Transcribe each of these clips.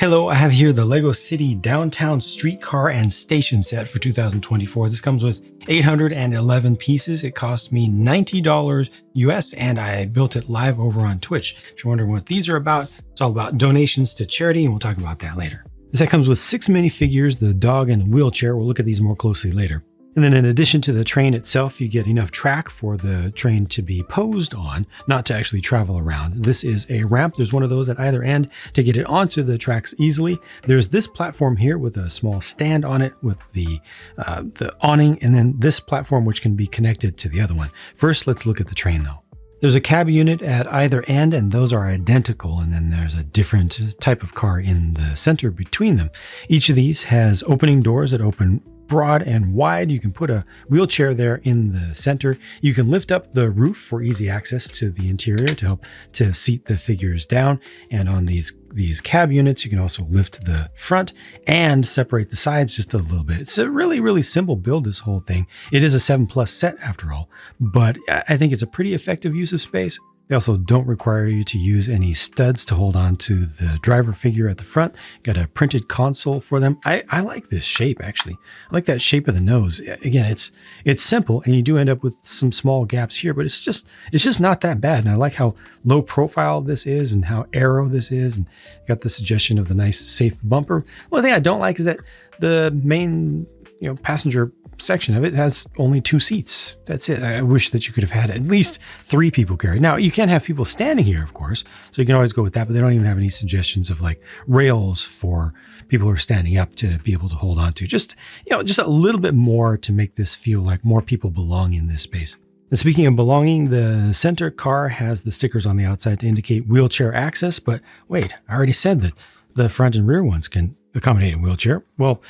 Hello, I have here the LEGO City Downtown Streetcar and Station set for 2024. This comes with 811 pieces. It cost me $90 US and I built it live over on Twitch. If you're wondering what these are about, it's all about donations to charity and we'll talk about that later. The set comes with 6 minifigures, the dog and the wheelchair. We'll look at these more closely later. And then in addition to the train itself, you get enough track for the train to be posed on, not to actually travel around. This is a ramp. There's one of those at either end to get it onto the tracks easily. There's this platform here with a small stand on it with the awning, and then this platform which can be connected to the other one. First, let's look at the train though. There's a cab unit at either end, and those are identical, and then there's a different type of car in the center between them. Each of these has opening doors that open broad and wide. You can put a wheelchair there in the center. You can lift up the roof for easy access to the interior to help to seat the figures down. And on these cab units, you can also lift the front and separate the sides just a little bit. It's a really, really simple build, this whole thing. It is a 7+ set after all, but I think it's a pretty effective use of space. They also don't require you to use any studs to hold on to the driver figure at the front. Got a printed console for them. I like this shape, actually. I like that shape of the nose. Again, it's simple, and you do end up with some small gaps here, but it's just not that bad. And I like how low profile this is and how aero this is. And got the suggestion of the nice safe bumper. One thing I don't like is that the main passenger section of it has only 2 seats. That's it. I wish that you could have had at least 3 people carry. Now, you can have people standing here, of course, so you can always go with that, but they don't even have any suggestions of like rails for people who are standing up to be able to hold on to. Just a little bit more to make this feel like more people belong in this space. And speaking of belonging, the center car has the stickers on the outside to indicate wheelchair access, but wait, I already said that the front and rear ones can accommodate a wheelchair. Well,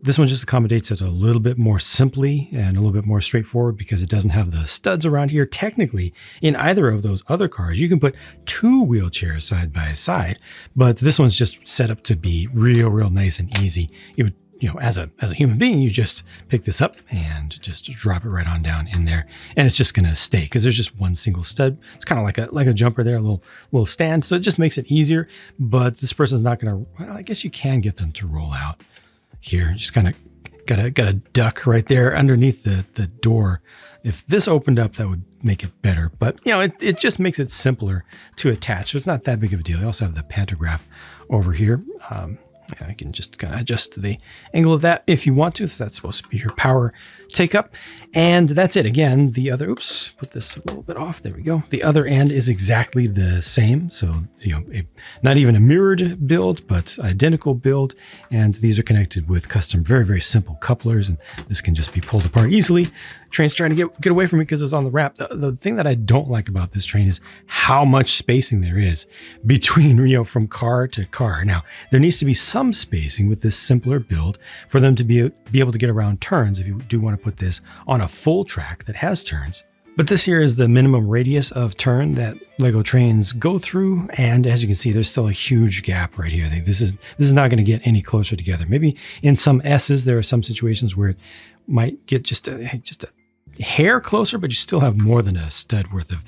this one just accommodates it a little bit more simply and a little bit more straightforward because it doesn't have the studs around here. Technically, in either of those other cars, you can put 2 wheelchairs side by side, but this one's just set up to be real nice and easy. You would, as a human being, you just pick this up and just drop it right on down in there, and it's just going to stay because there's just one single stud. It's kind of like a jumper there, a little stand, so it just makes it easier. But this person's not going to. Well, I guess you can get them to roll out. Here, just kind of got a duck right there underneath the door. If this opened up, that would make it better. But it just makes it simpler to attach. So it's not that big of a deal. You also have the pantograph over here. I can just kind of adjust the angle of that if you want to. So that's supposed to be your power take up. And that's it. Again, the other, oops, put this a little bit off. There we go. The other end is exactly the same. So, not even a mirrored build, but identical build. And these are connected with custom, very simple couplers. And this can just be pulled apart easily. Train's trying to get away from me because it was on the ramp. The thing that I don't like about this train is how much spacing there is between, from car to car. Now, there needs to be some spacing with this simpler build for them to be able to get around turns if you do want to put this on a full track that has turns. But this here is the minimum radius of turn that LEGO trains go through. And as you can see, there's still a huge gap right here. I think this is not going to get any closer together. Maybe in some S's, there are some situations where it might get just a hair closer, but you still have more than a stud worth of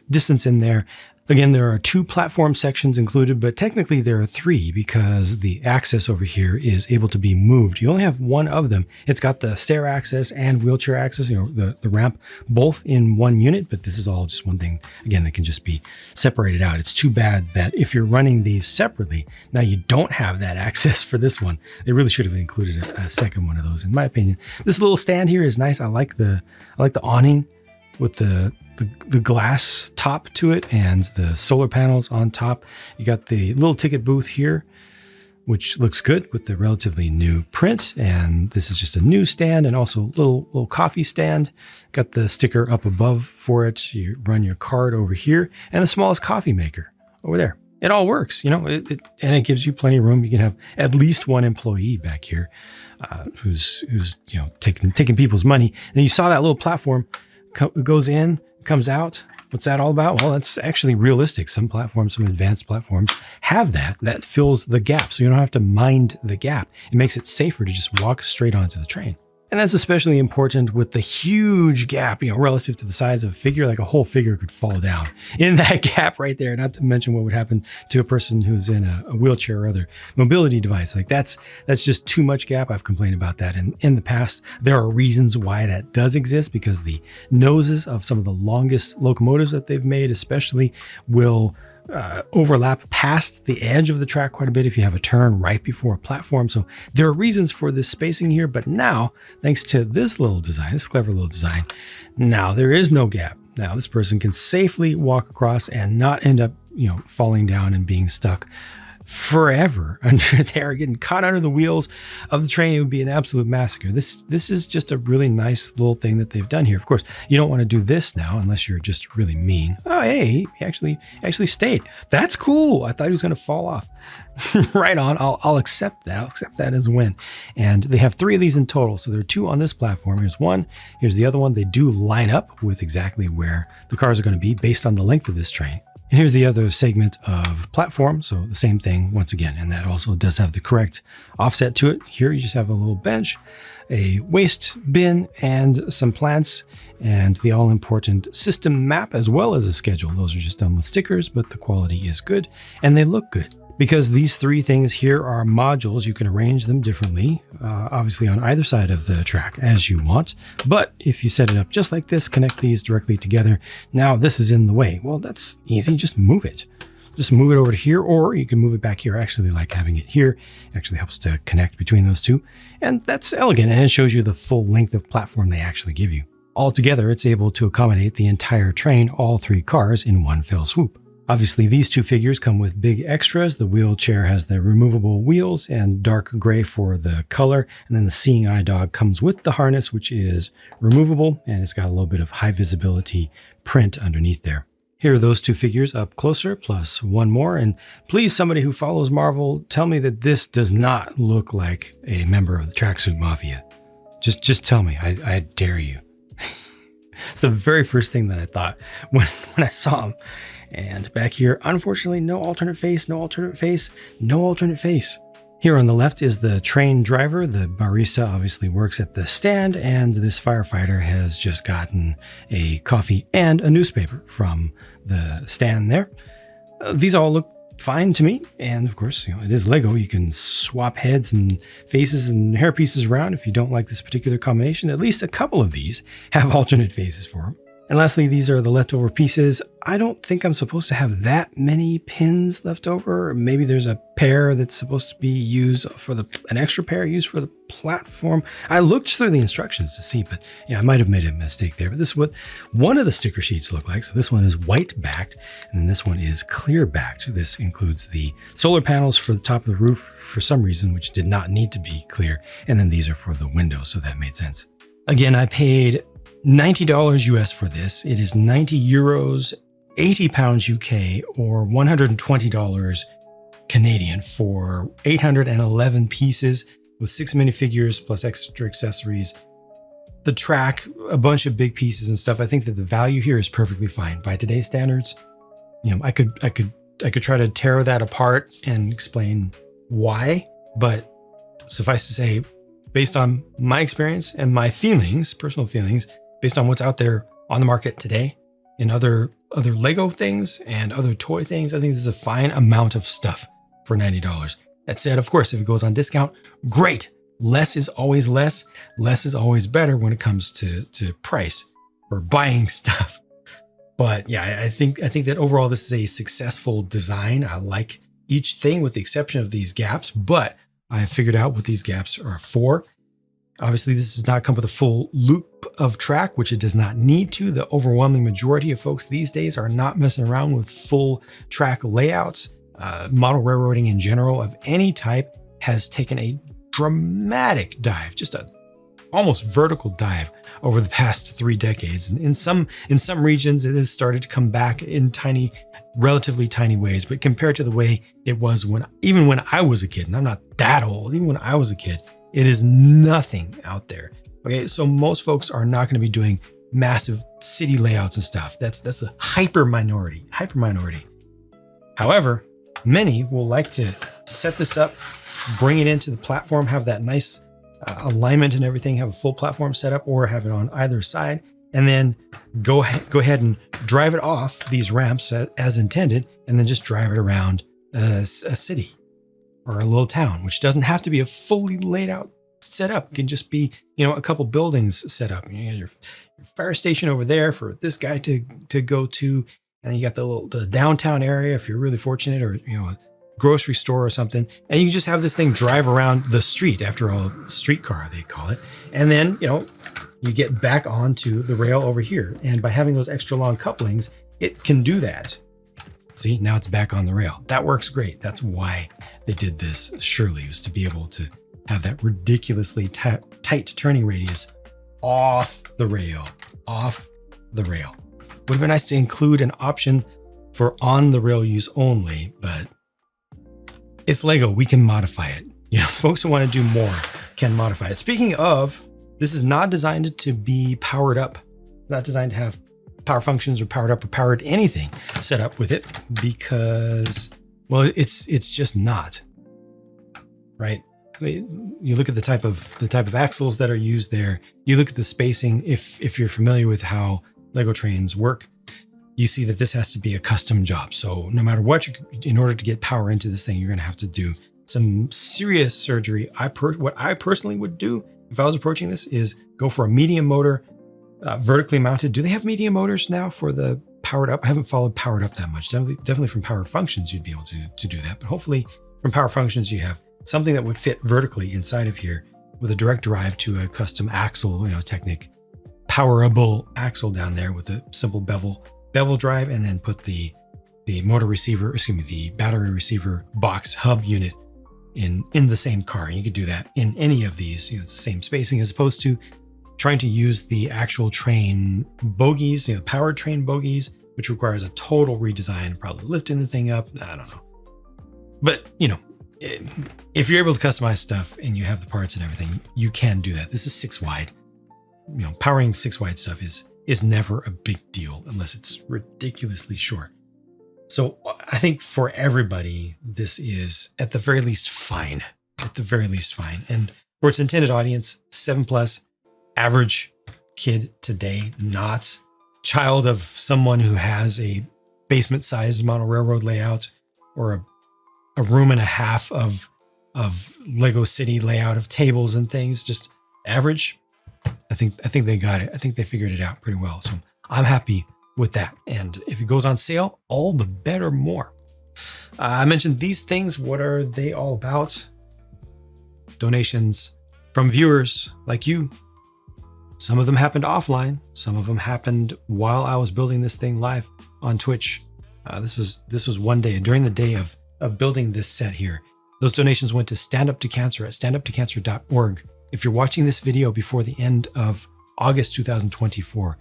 distance in there. Again, there are 2 platform sections included, but technically there are 3 because the access over here is able to be moved. You only have one of them. It's got the stair access and wheelchair access, the ramp, both in one unit, but this is all just one thing, again, that can just be separated out. It's too bad that if you're running these separately, now you don't have that access for this one. They really should have included a second one of those, in my opinion. This little stand here is nice. I like the awning with the glass top to it and the solar panels on top. You got the little ticket booth here, which looks good with the relatively new print. And this is just a new stand and also a little coffee stand. Got the sticker up above for it. You run your card over here and the smallest coffee maker over there. It all works, and it gives you plenty of room. You can have at least one employee back here who's taking people's money. And you saw that little platform goes in, comes out. What's that all about? Well, that's actually realistic. Some platforms, some advanced platforms have that fills the gap. So you don't have to mind the gap. It makes it safer to just walk straight onto the train. And that's especially important with the huge gap, relative to the size of a figure. Like a whole figure could fall down in that gap right there. Not to mention what would happen to a person who's in a wheelchair or other mobility device. Like that's just too much gap. I've complained about that in the past. There are reasons why that does exist, because the noses of some of the longest locomotives that they've made especially will overlap past the edge of the track quite a bit if you have a turn right before a platform. So there are reasons for this spacing here, but now, thanks to this little design, this clever little design, now there is no gap. Now this person can safely walk across and not end up, falling down and being stuck forever under there, getting caught under the wheels of the train. It would be an absolute massacre. This is just a really nice little thing that they've done here. Of course, you don't want to do this now unless you're just really mean. Oh, hey, he actually stayed. That's cool. I thought he was going to fall off. Right on. I'll accept that. I'll accept that as a win. And they have 3 of these in total. So there are 2 on this platform. Here's one. Here's the other one. They do line up with exactly where the cars are going to be based on the length of this train. And here's the other segment of platform. So the same thing once again, and that also does have the correct offset to it. Here you just have a little bench, a waste bin, and some plants, and the all-important system map as well as a schedule. Those are just done with stickers, but the quality is good and they look good. Because these 3 things here are modules, you can arrange them differently, obviously on either side of the track as you want. But if you set it up just like this, connect these directly together. Now this is in the way. Well, that's easy. Just move it. Just move it over to here, or you can move it back here. I actually like having it here. It actually helps to connect between those 2. And that's elegant, and it shows you the full length of platform they actually give you. Altogether, it's able to accommodate the entire train, all 3 cars in one fell swoop. Obviously, these 2 figures come with big extras. The wheelchair has the removable wheels and dark gray for the color. And then the seeing eye dog comes with the harness, which is removable, and it's got a little bit of high visibility print underneath there. Here are those 2 figures up closer, plus 1 more. And please, somebody who follows Marvel, tell me that this does not look like a member of the Tracksuit Mafia. Just tell me. I dare you. It's the very first thing that I thought when I saw him. And back here, unfortunately, no alternate face, no alternate face, no alternate face. Here on the left is the train driver. The barista obviously works at the stand, and this firefighter has just gotten a coffee and a newspaper from the stand there. These all look fine to me. And of course, it is Lego. You can swap heads and faces and hair pieces around if you don't like this particular combination. At least a couple of these have alternate faces for them. And lastly, these are the leftover pieces. I don't think I'm supposed to have that many pins left over. Maybe there's a pair that's supposed to be used for an extra pair used for the platform. I looked through the instructions to see, but I might have made a mistake there. But this is what one of the sticker sheets look like. So this one is white backed, and then this one is clear backed. This includes the solar panels for the top of the roof for some reason, which did not need to be clear. And then these are for the windows, so that made sense. Again, I paid $90 US for this. It is 90 euros, 80 pounds UK, or $120 Canadian for 811 pieces with 6 minifigures plus extra accessories. The track, a bunch of big pieces and stuff. I think that the value here is perfectly fine by today's standards. I could try to tear that apart and explain why, but suffice to say, based on my experience and my feelings, personal feelings, based on what's out there on the market today and other Lego things and other toy things, I think this is a fine amount of stuff for $90. That said, of course, if it goes on discount, great. Less is always less. Less is always better when it comes to price or buying stuff. But yeah, I think that overall this is a successful design. I like each thing with the exception of these gaps, but I figured out what these gaps are for. Obviously, this does not come with a full loop of track, which it does not need to. The overwhelming majority of folks these days are not messing around with full track layouts. Model railroading in general of any type has taken a dramatic dive, just a almost vertical dive over the past 3 decades. And in some regions, it has started to come back in relatively tiny ways. But compared to the way it was even when I was a kid, and I'm not that old, even when I was a kid, it is nothing out there. Okay, so most folks are not going to be doing massive city layouts and stuff. That's a hyper minority. However, many will like to set this up, bring it into the platform, have that nice alignment and everything, have a full platform set up or have it on either side, and then go ahead and drive it off these ramps as intended, and then just drive it around a city or a little town, which doesn't have to be a fully laid out setup. It can just be, a couple buildings set up. You got your fire station over there for this guy to go to, and you got the downtown area if you're really fortunate, or a grocery store or something, and you just have this thing drive around the street. After all, streetcar they call it, and then you get back onto the rail over here, and by having those extra long couplings, it can do that. See, now it's back on the rail. That works great. That's why they did this. Surely, was to be able to have that ridiculously tight turning radius off the rail. Would have been nice to include an option for on the rail use only, but it's Lego. We can modify it. Folks who want to do more can modify it. Speaking of, this is not designed to be powered up. It's not designed to have power functions or powered up or powered anything set up with it, because, well, it's just not, right? You look at the type of axles that are used there. You look at the spacing. If you're familiar with how Lego trains work, you see that this has to be a custom job. So no matter what, in order to get power into this thing, you're going to have to do some serious surgery. What I personally would do if I was approaching this is go for a medium motor, vertically mounted. Do they have medium motors now for the powered up? I haven't followed powered up that much. Definitely from Power Functions, you'd be able to do that. But hopefully from Power Functions, you have something that would fit vertically inside of here with a direct drive to a custom axle, Technic powerable axle down there with a simple bevel drive, and then put the battery receiver box hub unit in the same car. And you could do that in any of these, it's the same spacing, as opposed to trying to use the actual train bogies, powered train bogies, which requires a total redesign, probably lifting the thing up. I don't know. But, if you're able to customize stuff and you have the parts and everything, you can do that. This is 6 wide. Powering 6 wide stuff is never a big deal unless it's ridiculously short. So I think for everybody, this is at the very least fine. And for its intended audience, 7+, average kid today, not child of someone who has a basement-sized model railroad layout or a room and a half of Lego City layout of tables and things, just average. I think they got it. I think they figured it out pretty well. So I'm happy with that. And if it goes on sale, all the better more. I mentioned these things. What are they all about? Donations from viewers like you. Some of them happened offline. Some of them happened while I was building this thing live on Twitch. This was one day, during the day of building this set here. Those donations went to Stand Up to Cancer at standuptocancer.org. If you're watching this video before the end of August 2024,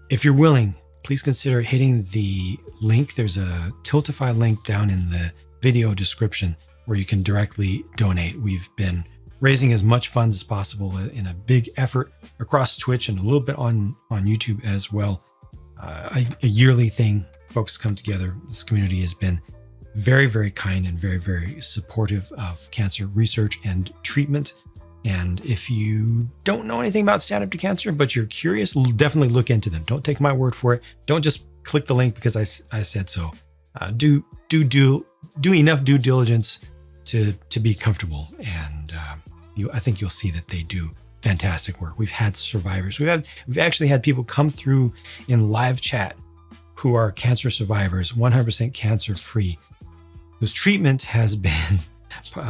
if you're willing, please consider hitting the link. There's a Tiltify link down in the video description where you can directly donate. We've been raising as much funds as possible in a big effort across Twitch and a little bit on YouTube as well. A yearly thing. Folks come together. This community has been very, very kind and very, very supportive of cancer research and treatment. And if you don't know anything about Stand Up to Cancer, but you're curious, definitely look into them. Don't take my word for it. Don't just click the link because I said so. Do enough due diligence to be comfortable. And I think you'll see that they do fantastic work. We've had survivors. We've actually had people come through in live chat who are cancer survivors, 100% cancer free, whose treatment has been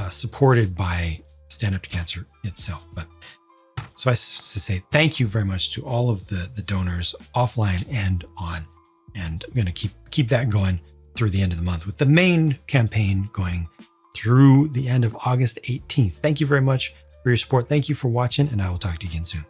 supported by Stand Up to Cancer itself. But suffice to say, thank you very much to all of the donors offline and on. And I'm going to keep that going through the end of the month with the main campaign going through the end of August 18th. Thank you very much for your support. Thank you for watching, and I will talk to you again soon.